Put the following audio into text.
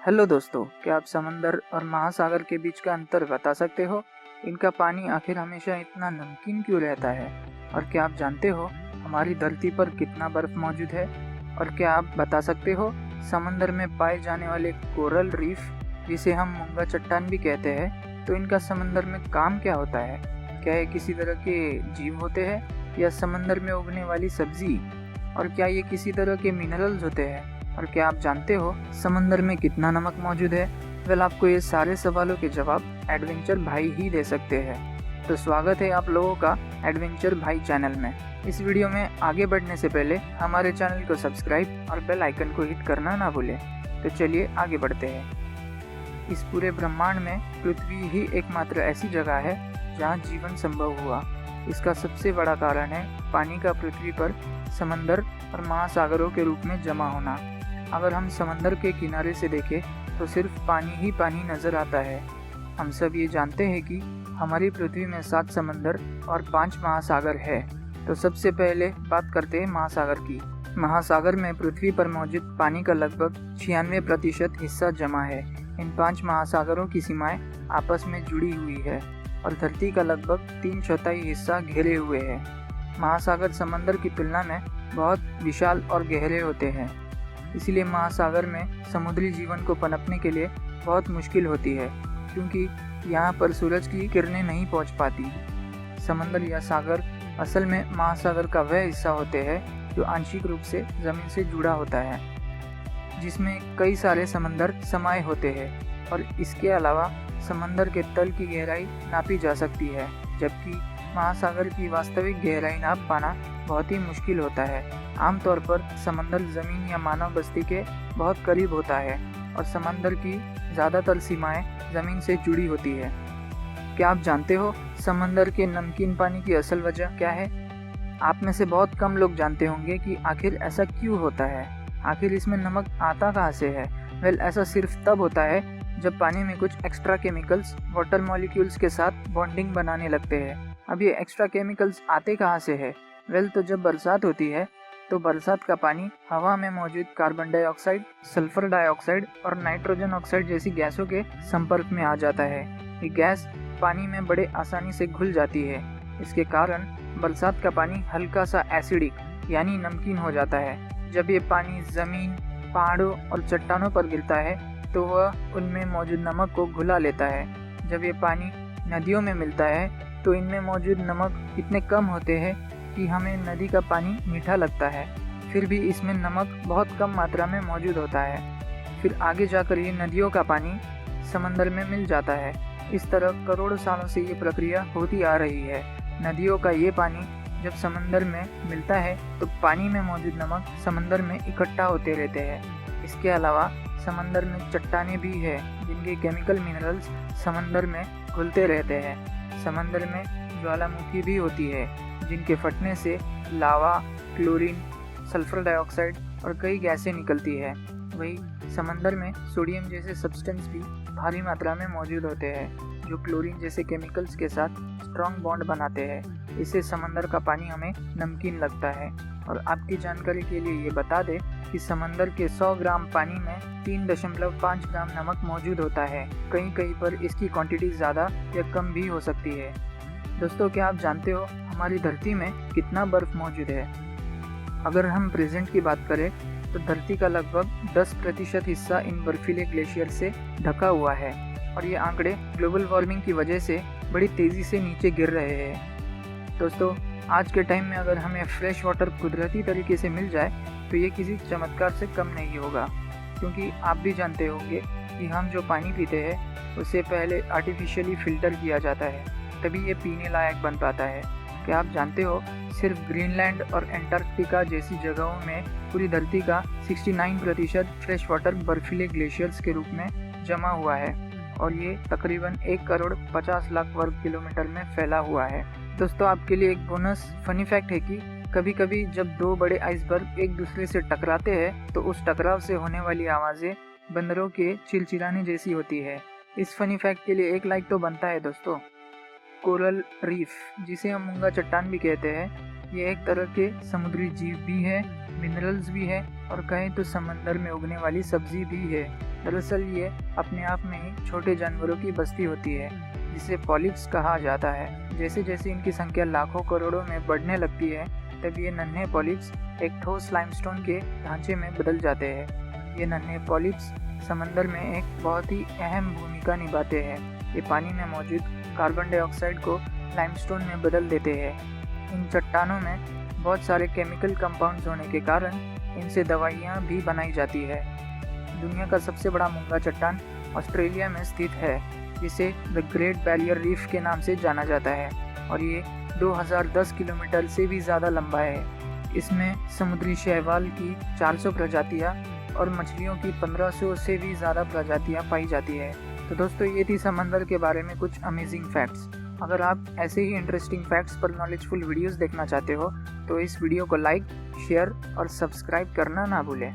Hello दोस्तों, क्या आप समंदर और महासागर के बीच का अंतर बता सकते हो? इनका पानी आखिर हमेशा इतना नमकीन क्यों रहता है? और क्या आप जानते हो हमारी धरती पर कितना बर्फ मौजूद है? और क्या आप बता सकते हो समंदर में पाए जाने वाले कोरल रीफ, जिसे हम मूंगा चट्टान भी कहते हैं, तो इनका समंदर में काम क्या होता है? क्या ये किसी तरह के जीव होते हैं या समंदर में उगने वाली सब्जी? और क्या ये किसी तरह के मिनरल्स होते हैं? और क्या आप जानते हो समंदर में कितना नमक मौजूद है? वेल, आपको ये सारे सवालों के जवाब एडवेंचर भाई ही दे सकते हैं। तो स्वागत है आप लोगों का एडवेंचर भाई चैनल में। इस वीडियो में आगे बढ़ने से पहले हमारे चैनल को सब्सक्राइब और बेल आइकन को हिट करना ना भूलें। तो चलिए आगे बढ़ते हैं। इस पूरे ब्रह्मांड में पृथ्वी ही एकमात्र ऐसी जगह है जहाँ जीवन संभव हुआ। इसका सबसे बड़ा कारण है पानी का पृथ्वी पर समंदर और महासागरों के रूप में जमा होना। अगर हम समंदर के किनारे से देखें तो सिर्फ पानी ही पानी नजर आता है। हम सब ये जानते हैं कि हमारी पृथ्वी में 7 समंदर और 5 महासागर है। तो सबसे पहले बात करते हैं महासागर की। महासागर में पृथ्वी पर मौजूद पानी का लगभग 96% हिस्सा जमा है। इन 5 महासागरों की सीमाएं आपस में जुड़ी हुई है और धरती का लगभग 3/4 हिस्सा घेरे हुए है। महासागर समंदर की तुलना में बहुत विशाल और गहरे होते हैं, इसलिए महासागर में समुद्री जीवन को पनपने के लिए बहुत मुश्किल होती है, क्योंकि यहाँ पर सूरज की किरणें नहीं पहुँच पाती। समंदर या सागर असल में महासागर का वह हिस्सा होते हैं जो आंशिक रूप से जमीन से जुड़ा होता है, जिसमें कई सारे समंदर समाये होते हैं। और इसके अलावा समंदर के तल की गहराई नापी जा सकती है, जबकि महासागर की वास्तविक गहराई नाप पाना बहुत ही मुश्किल होता है। आमतौर पर समंदर जमीन या मानव बस्ती के बहुत करीब होता है और समंदर की ज़्यादातर सीमाएं जमीन से जुड़ी होती है। क्या आप जानते हो समंदर के नमकीन पानी की असल वजह क्या है? आप में से बहुत कम लोग जानते होंगे कि आखिर ऐसा क्यों होता है। आखिर इसमें नमक आता कहाँ से है? वेल, ऐसा सिर्फ तब होता है जब पानी में कुछ एक्स्ट्रा केमिकल्स वाटर मॉलिक्यूल्स के साथ बॉन्डिंग बनाने लगते हैं। अब ये एक्स्ट्रा केमिकल्स आते कहाँ से है? वेल, तो जब बरसात होती है तो बरसात का पानी हवा में मौजूद कार्बन डाइऑक्साइड, सल्फर डाइऑक्साइड और नाइट्रोजन ऑक्साइड जैसी गैसों के संपर्क में आ जाता है। ये गैस पानी में बड़े आसानी से घुल जाती है। इसके कारण बरसात का पानी हल्का सा एसिडिक यानी नमकीन हो जाता है। जब ये पानी जमीन, पहाड़ों और चट्टानों पर गिरता है तो वह उनमें मौजूद नमक को घुला लेता है। जब ये पानी नदियों में मिलता है तो इनमें मौजूद नमक इतने कम होते हैं कि हमें नदी का पानी मीठा लगता है, फिर भी इसमें नमक बहुत कम मात्रा में मौजूद होता है। फिर आगे जाकर ये नदियों का पानी समंदर में मिल जाता है। इस तरह करोड़ों सालों से ये प्रक्रिया होती आ रही है। नदियों का ये पानी जब समंदर में मिलता है तो पानी में मौजूद नमक समंदर में इकट्ठा होते रहते हैं। इसके अलावा समंदर में चट्टानें भी है जिनके केमिकल मिनरल्स समंदर में घुलते रहते हैं। समंदर में ज्वालामुखी भी होती है जिनके फटने से लावा, क्लोरीन, सल्फर डाइऑक्साइड और कई गैसें निकलती है। वही समंदर में सोडियम जैसे सब्सटेंस भी भारी मात्रा में मौजूद होते हैं, जो क्लोरीन जैसे केमिकल्स के साथ स्ट्रॉन्ग बॉन्ड बनाते हैं। इससे समंदर का पानी हमें नमकीन लगता है। और आपकी जानकारी के लिए ये बता दें कि समंदर के 100 ग्राम पानी में 3.5 ग्राम नमक मौजूद होता है। कहीं कहीं पर इसकी क्वांटिटी ज़्यादा या कम भी हो सकती है। दोस्तों, क्या आप जानते हो हमारी धरती में कितना बर्फ मौजूद है? अगर हम प्रेजेंट की बात करें तो धरती का लगभग 10% हिस्सा इन बर्फीले ग्लेशियर से ढका हुआ है और ये आंकड़े ग्लोबल वार्मिंग की वजह से बड़ी तेज़ी से नीचे गिर रहे हैं। दोस्तों, आज के टाइम में अगर हमें फ्रेश वाटर कुदरती तरीके से मिल जाए तो ये किसी चमत्कार से कम नहीं होगा, क्योंकि आप भी जानते होंगे कि हम जो पानी पीते हैं उसे पहले आर्टिफिशियली फ़िल्टर किया जाता है, तभी ये पीने लायक बन पाता है। क्या आप जानते हो सिर्फ ग्रीनलैंड और एंटार्कटिका जैसी जगहों में पूरी धरती का 69% फ्रेश वाटर बर्फीले ग्लेशियर्स के रूप में जमा हुआ है और ये तकरीबन 1,50,00,000 वर्ग किलोमीटर में फैला हुआ है। दोस्तों, आपके लिए एक बोनस फनी फैक्ट है कि कभी कभी जब 2 बड़े आइसबर्ग एक दूसरे से टकराते हैं तो उस टकराव से होने वाली आवाज़ें बंदरों के चिलचिलाने जैसी होती है। इस फनी फैक्ट के लिए एक लाइक तो बनता है दोस्तों। कोरल रीफ, जिसे हम मूंगा चट्टान भी कहते हैं, ये एक तरह के समुद्री जीव भी है, मिनरल्स भी है और कहें तो समंदर में उगने वाली सब्जी भी है। दरअसल ये अपने आप में ही छोटे जानवरों की बस्ती होती है जिसे पॉलिप्स कहा जाता है। जैसे जैसे इनकी संख्या लाखों करोड़ों में बढ़ने लगती है तब ये नन्हे पॉलिप्स एक ठोस लाइमस्टोन के ढांचे में बदल जाते हैं। ये नन्हे पॉलिप्स समंदर में एक बहुत ही अहम भूमिका निभाते हैं। ये पानी में मौजूद कार्बन डाइऑक्साइड को लाइमस्टोन में बदल देते हैं। इन चट्टानों में बहुत सारे केमिकल कंपाउंड्स होने के कारण इनसे दवाइयाँ भी बनाई जाती है। दुनिया का सबसे बड़ा मूंगा चट्टान ऑस्ट्रेलिया में स्थित है जिसे द ग्रेट बैरियर रीफ के नाम से जाना जाता है और ये 2010 किलोमीटर से भी ज़्यादा लंबा है। इसमें समुद्री शैवाल की 400 प्रजातियाँ और मछलियों की 1500 से भी ज़्यादा प्रजातियाँ पाई जाती है। तो दोस्तों ये थी समंदर के बारे में कुछ अमेजिंग फैक्ट्स। अगर आप ऐसे ही इंटरेस्टिंग फैक्ट्स पर नॉलेजफुल वीडियोस देखना चाहते हो तो इस वीडियो को लाइक, शेयर और सब्सक्राइब करना ना भूलें।